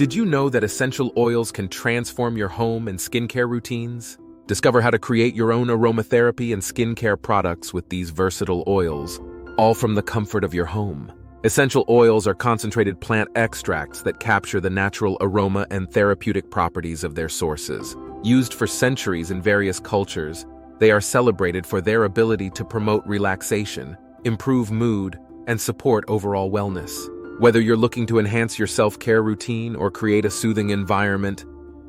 Did you know that essential oils can transform your home and skincare routines? Discover how to create your own aromatherapy and skincare products with these versatile oils, all from the comfort of your home. Essential oils are concentrated plant extracts that capture the natural aroma and therapeutic properties of their sources. Used for centuries in various cultures, they are celebrated for their ability to promote relaxation, improve mood, and support overall wellness. Whether you're looking to enhance your self-care routine or create a soothing environment,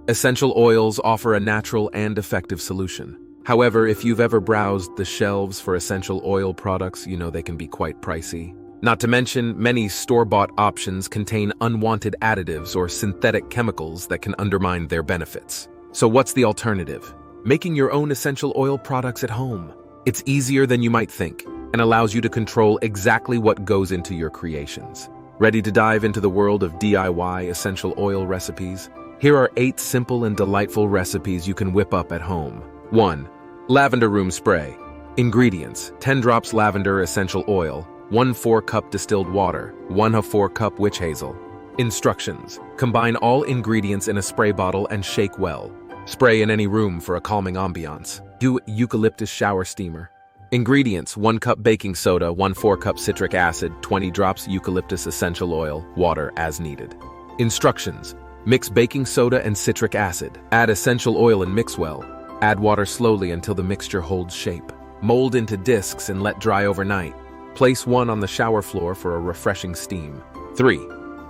essential oils offer a natural and effective solution. However, if you've ever browsed the shelves for essential oil products, you know they can be quite pricey. Not to mention, many store-bought options contain unwanted additives or synthetic chemicals that can undermine their benefits. So what's the alternative? Making your own essential oil products at home. It's easier than you might think and allows you to control exactly what goes into your creations. Ready to dive into the world of DIY essential oil recipes? Here are 8 simple and delightful recipes you can whip up at home. 1. Lavender Room Spray. Ingredients: 10 drops lavender essential oil, 1 4-cup distilled water, 1 4-cup witch hazel. Instructions: combine all ingredients in a spray bottle and shake well. Spray in any room for a calming ambiance. Do eucalyptus shower steamer. Ingredients: 1 cup baking soda, 1 4-cup citric acid, 20 drops eucalyptus essential oil, water as needed. Instructions: mix baking soda and citric acid. Add essential oil and mix well. Add water slowly until the mixture holds shape. Mold into discs and let dry overnight. Place one on the shower floor for a refreshing steam. 3.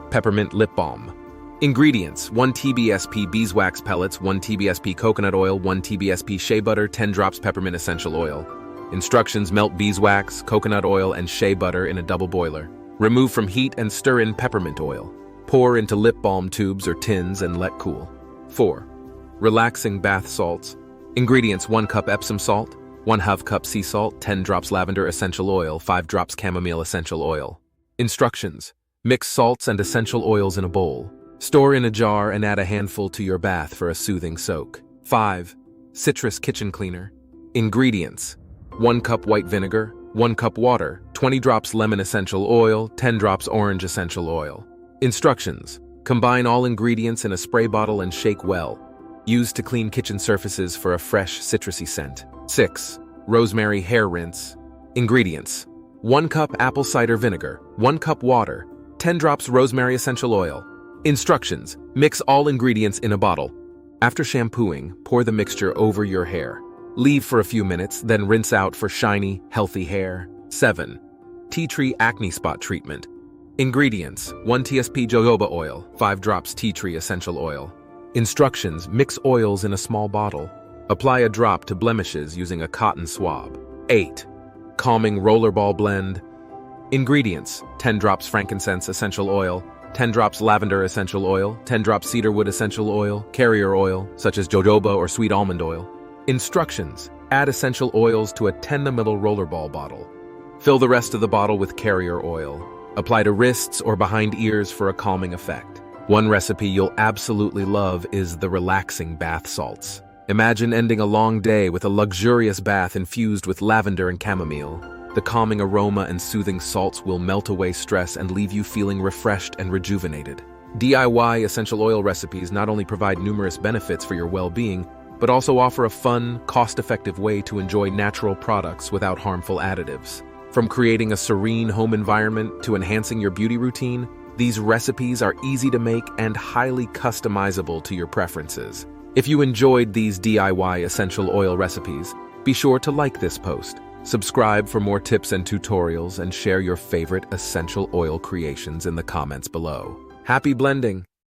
Peppermint lip balm. Ingredients: 1 TBSP beeswax pellets, 1 TBSP coconut oil, 1 TBSP shea butter, 10 drops peppermint essential oil. Instructions: melt beeswax, coconut oil, and shea butter in a double boiler. Remove from heat and stir in peppermint oil. Pour into lip balm tubes or tins and let cool. 4. Relaxing bath salts. Ingredients: 1 cup Epsom salt, 1/2 cup sea salt, 10 drops lavender essential oil, 5 drops chamomile essential oil. Instructions: mix salts and essential oils in a bowl. Store in a jar and add a handful to your bath for a soothing soak. 5. Citrus kitchen cleaner. Ingredients: 1 cup white vinegar, 1 cup water, 20 drops lemon essential oil, 10 drops orange essential oil. Instructions: combine all ingredients in a spray bottle and shake well. Use to clean kitchen surfaces for a fresh, citrusy scent. 6. Rosemary hair rinse. Ingredients: 1 cup apple cider vinegar, 1 cup water, 10 drops rosemary essential oil. Instructions: mix all ingredients in a bottle. After shampooing, pour the mixture over your hair. Leave for a few minutes, then rinse out for shiny, healthy hair. 7. Tea tree acne spot treatment. Ingredients: 1 TSP jojoba oil, 5 drops tea tree essential oil. Instructions: mix oils in a small bottle. Apply a drop to blemishes using a cotton swab. 8. Calming rollerball blend. Ingredients: 10 drops frankincense essential oil, 10 drops lavender essential oil, 10 drops cedarwood essential oil, carrier oil, such as jojoba or sweet almond oil. Instructions: add essential oils to a 10 ml rollerball bottle. Fill the rest of the bottle with carrier oil. Apply to wrists or behind ears for a calming effect. One recipe you'll absolutely love is the relaxing bath salts. Imagine ending a long day with a luxurious bath infused with lavender and chamomile. The calming aroma and soothing salts will melt away stress and leave you feeling refreshed and rejuvenated. DIY essential oil recipes not only provide numerous benefits for your well-being, but also offer a fun, cost-effective way to enjoy natural products without harmful additives. From creating a serene home environment to enhancing your beauty routine, these recipes are easy to make and highly customizable to your preferences. If you enjoyed these DIY essential oil recipes, be sure to like this post, subscribe for more tips and tutorials, and share your favorite essential oil creations in the comments below. Happy blending!